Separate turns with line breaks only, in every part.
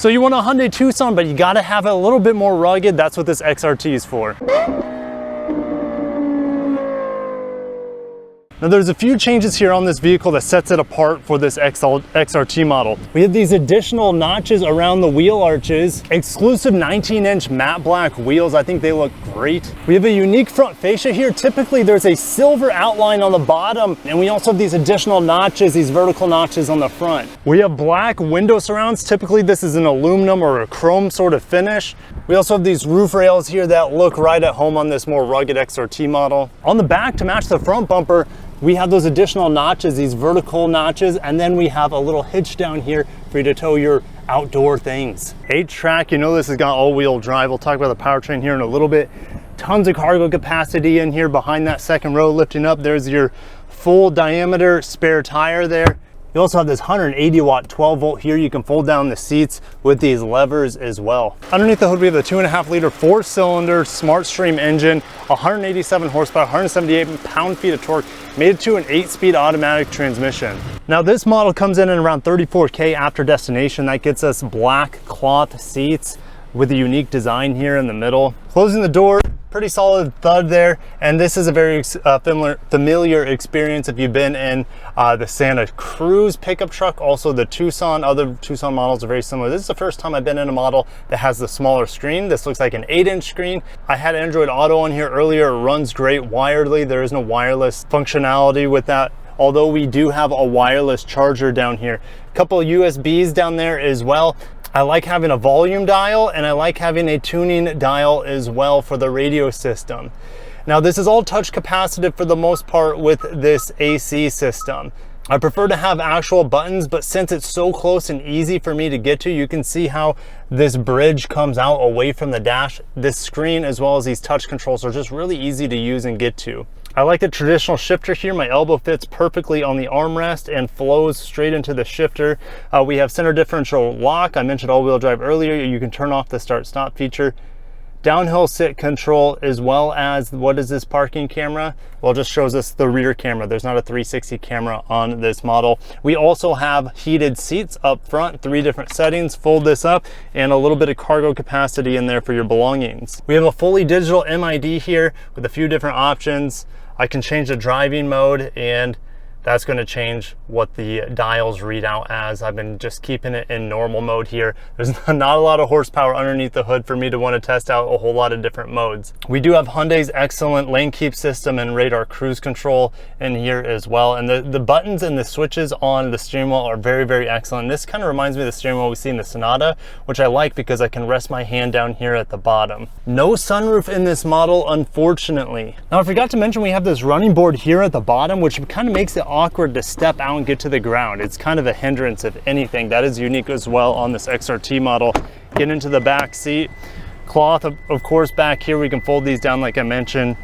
So you want a Hyundai Tucson, but you gotta have it a little bit more rugged. That's what this XRT is for. Now there's a few changes here on this vehicle that sets it apart for this XRT model. We have these additional notches around the wheel arches, exclusive 19-inch matte black wheels. I think they look great. We have a unique front fascia here. Typically there's a silver outline on the bottom, and we also have these additional notches, these vertical notches on the front. We have black window surrounds. Typically this is an aluminum or a chrome sort of finish. We also have these roof rails here that look right at home on this more rugged XRT model. On the back, to match the front bumper, we have those additional notches, these vertical notches, and then we have a little hitch down here for you to tow your outdoor things. 8-track, you know this has got all-wheel drive. We'll talk about the powertrain here in a little bit. Tons of cargo capacity in here behind that second row. Lifting up, there's your full diameter spare tire there. You also have this 180-watt 12-volt here. You can fold down the seats with these levers as well. Underneath the hood, we have the 2.5-liter 4-cylinder SmartStream engine, 187 horsepower, 178 pound-feet of torque, made it to an 8-speed automatic transmission. Now this model comes in at around $34K after destination. That gets us black cloth seats with a unique design here in the middle. Closing the door, pretty solid thud there, and this is a very familiar experience if you've been in the Santa Cruz pickup truck. Also the Tucson, other Tucson models are very similar. This is the first time I've been in a model that has the smaller screen. This looks like an 8-inch screen. I had Android Auto on here earlier. It runs great wiredly. There is no wireless functionality with that, although we do have a wireless charger down here. A couple of USBs down there as well. I like having a volume dial, and I like having a tuning dial as well for the radio system. Now this is all touch capacitive for the most part with this AC system. I prefer to have actual buttons, but since it's so close and easy for me to get to, you can see how this bridge comes out away from the dash. This screen as well as these touch controls are just really easy to use and get to. I like the traditional shifter here. My elbow fits perfectly on the armrest and flows straight into the shifter. We have center differential lock. I mentioned all-wheel drive earlier. You can turn off the start-stop feature. Downhill sit control, as well as, what is this parking camera? Well, it just shows us the rear camera. There's not a 360 camera on this model. We also have heated seats up front, 3 different settings. Fold this up, and a little bit of cargo capacity in there for your belongings. We have a fully digital MID here with a few different options. I can change the driving mode, and that's going to change what the dials read out as. I've been just keeping it in normal mode here. There's not a lot of horsepower underneath the hood for me to want to test out a whole lot of different modes. We do have Hyundai's excellent lane keep system and radar cruise control in here as well. And the buttons and the switches on the steering wheel are very, very excellent. This kind of reminds me of the steering wheel we see in the Sonata, which I like because I can rest my hand down here at the bottom. No sunroof in this model, unfortunately. Now, I forgot to mention we have this running board here at the bottom, which kind of makes it awkward to step out and get to the ground. It's kind of a hindrance, if anything. That is unique as well on this XRT model. Get into the back seat. Cloth, of course, back here. We can fold these down like I mentioned.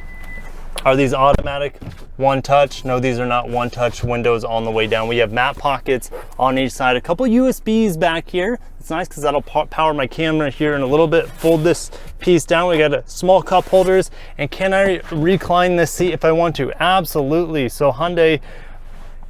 Are these automatic one touch? No, these are not one touch windows on the way down. We have matte pockets on each side. A couple USBs back here. It's nice because that'll power my camera here in a little bit. Fold this piece down. We got a small cup holders. And can I recline this seat if I want to? Absolutely. So Hyundai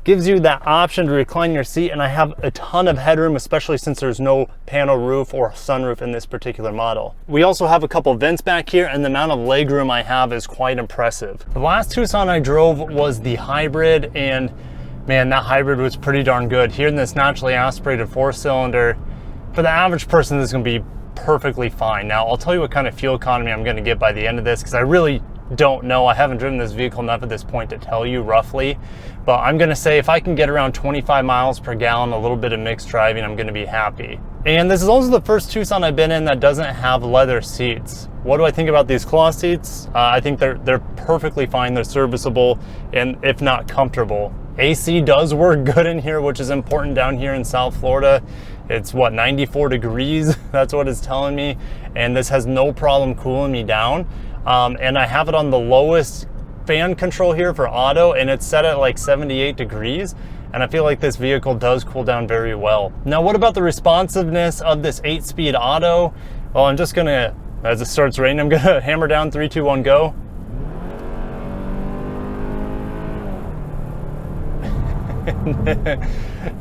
gives you that option to recline your seat, and I have a ton of headroom, especially since there's no panel roof or sunroof in this particular model. We also have a couple vents back here, and the amount of legroom I have is quite impressive. The last Tucson I drove was the hybrid, and man, that hybrid was pretty darn good. Here in this naturally aspirated 4-cylinder, for the average person, this is gonna be perfectly fine. Now, I'll tell you what kind of fuel economy I'm gonna get by the end of this, because I really don't know. I haven't driven this vehicle enough at this point to tell you roughly, but I'm gonna say if I can get around 25 miles per gallon, a little bit of mixed driving, I'm gonna be happy. And this is also the first Tucson I've been in that doesn't have leather seats. What do I think about these cloth seats? I think they're perfectly fine. They're serviceable, and if not comfortable. AC does work good in here, which is important down here in South Florida. It's what, 94 degrees? That's what it's telling me. And this has no problem cooling me down. And I have it on the lowest fan control here for auto, and it's set at like 78 degrees. And I feel like this vehicle does cool down very well. Now, what about the responsiveness of this 8-speed auto? Well, I'm just gonna, as it starts raining, I'm gonna hammer down 3, 2, 1, go.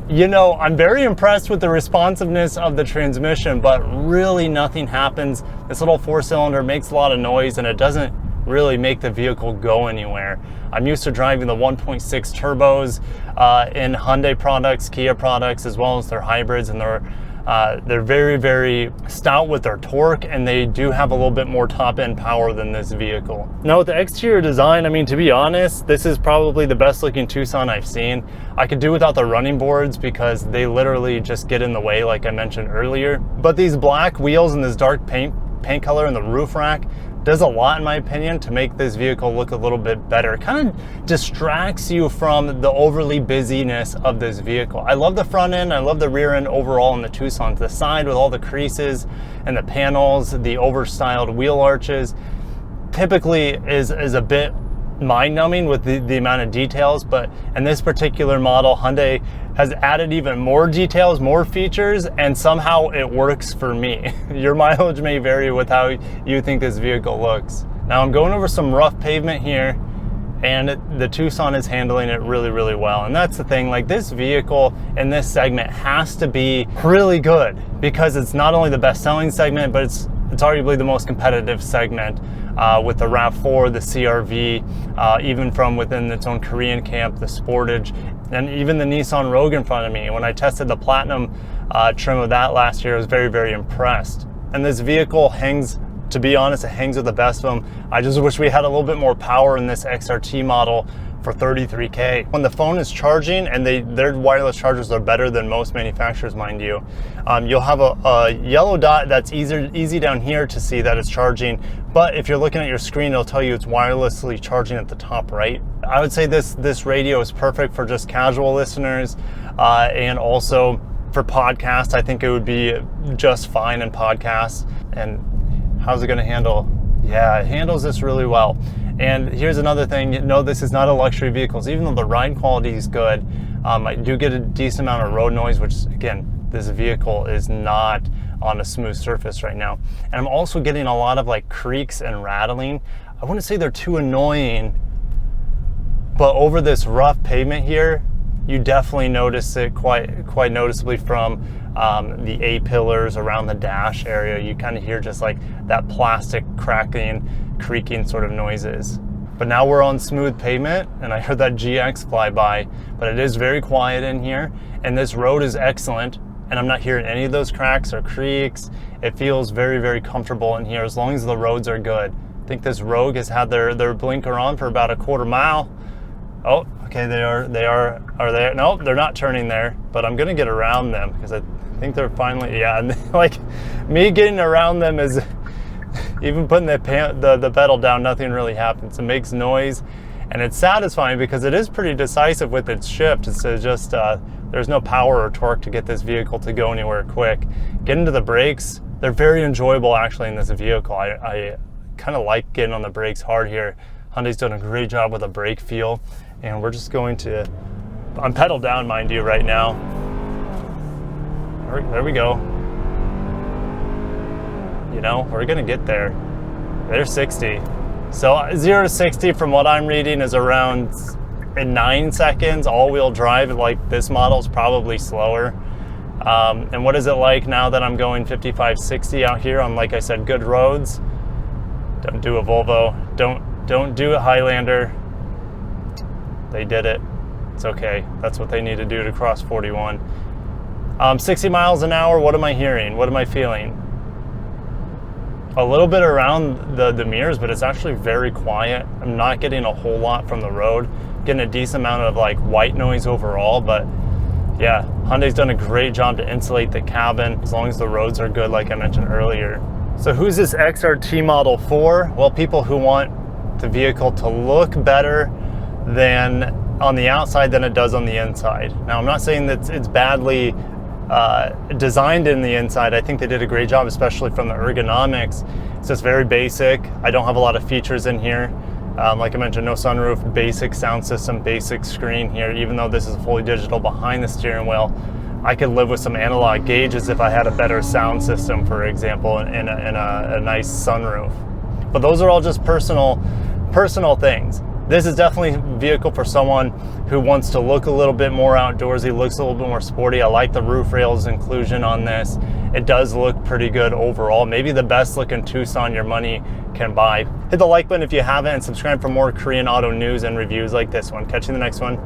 You know, I'm very impressed with the responsiveness of the transmission, but really nothing happens. This little 4-cylinder makes a lot of noise and it doesn't really make the vehicle go anywhere. I'm used to driving the 1.6 turbos in Hyundai products, Kia products, as well as their hybrids, and they're very, very stout with their torque, and they do have a little bit more top-end power than this vehicle. Now with the exterior design, I mean, to be honest, this is probably the best looking Tucson I've seen. I could do without the running boards because they literally just get in the way, like I mentioned earlier. But these black wheels and this dark paint color in the roof rack does a lot, in my opinion, to make this vehicle look a little bit better. It kind of distracts you from the overly busyness of this vehicle. I love the front end, I love the rear end overall in the Tucson. The side with all the creases and the panels, the overstyled wheel arches, typically is a bit mind-numbing with the amount of details, but in this particular model, Hyundai has added even more details, more features, and somehow it works for me. Your mileage may vary with how you think this vehicle looks. Now I'm going over some rough pavement here, and the Tucson is handling it really, really well. And that's the thing, like, this vehicle in this segment has to be really good because it's not only the best-selling segment, but it's arguably the most competitive segment. With the RAV4, the CR-V, even from within its own Korean camp, the Sportage, and even the Nissan Rogue in front of me. When I tested the Platinum trim of that last year, I was very, very impressed. And this vehicle hangs, to be honest, it hangs with the best of them. I just wish we had a little bit more power in this XRT model for $33K. When the phone is charging, and their wireless chargers are better than most manufacturers, mind you, you'll have a yellow dot that's easy down here to see that it's charging, but if you're looking at your screen, it'll tell you it's wirelessly charging at the top right. I would say this radio is perfect for just casual listeners, and also for podcasts. I think it would be just fine in podcasts. And how's it going to handle? Yeah, it handles this really well. And here's another thing, no, this is not a luxury vehicle. Even though the ride quality is good, I do get a decent amount of road noise, which again, this vehicle is not on a smooth surface right now. And I'm also getting a lot of like creaks and rattling. I wouldn't say they're too annoying, but over this rough pavement here, you definitely notice it quite noticeably from the A-pillars around the dash area. You kind of hear just like that plastic cracking, creaking sort of noises. But now we're on smooth pavement, and I heard that GX fly by, but it is very quiet in here, and this road is excellent, and I'm not hearing any of those cracks or creaks. It feels very, very comfortable in here as long as the roads are good. I think this Rogue has had their blinker on for about a quarter mile. Oh, okay, they are they? No, they're not turning there, but I'm gonna get around them because I think they're finally, yeah, and like me getting around them is, even putting the pedal down, nothing really happens. It makes noise, and it's satisfying because it is pretty decisive with its shift. It's just, there's no power or torque to get this vehicle to go anywhere quick. Get into the brakes, they're very enjoyable actually in this vehicle. I kind of like getting on the brakes hard here. Hyundai's done a great job with the brake feel, and we're just going to, I'm pedal down, mind you, right now. There we go. You know, we're gonna get there. They're 60. So 0 to 60 from what I'm reading is around in 9 seconds. All-wheel drive, like this model, is probably slower. And what is it like now that I'm going 55, 60 out here on, like I said, good roads? Don't do a Volvo. Don't do a Highlander. They did it. It's okay. That's what they need to do to cross 41. 60 miles an hour, what am I hearing? What am I feeling? A little bit around the mirrors, but it's actually very quiet. I'm not getting a whole lot from the road. Getting a decent amount of like white noise overall, but yeah, Hyundai's done a great job to insulate the cabin as long as the roads are good, like I mentioned earlier. So who's this XRT model for? Well, people who want the vehicle to look better than on the outside than it does on the inside. Now, I'm not saying that it's badly designed in the inside. I think they did a great job, especially from the ergonomics. It's just very basic. I don't have a lot of features in here. Like I mentioned, no sunroof, basic sound system, basic screen here. Even though this is fully digital behind the steering wheel, I could live with some analog gauges if I had a better sound system, for example, and a nice sunroof. But those are all just personal things. This is definitely a vehicle for someone who wants to look a little bit more outdoorsy, looks a little bit more sporty. I like the roof rails inclusion on this. It does look pretty good overall. Maybe the best looking Tucson your money can buy. Hit the like button if you haven't, and subscribe for more Korean auto news and reviews like this one. Catch you in the next one.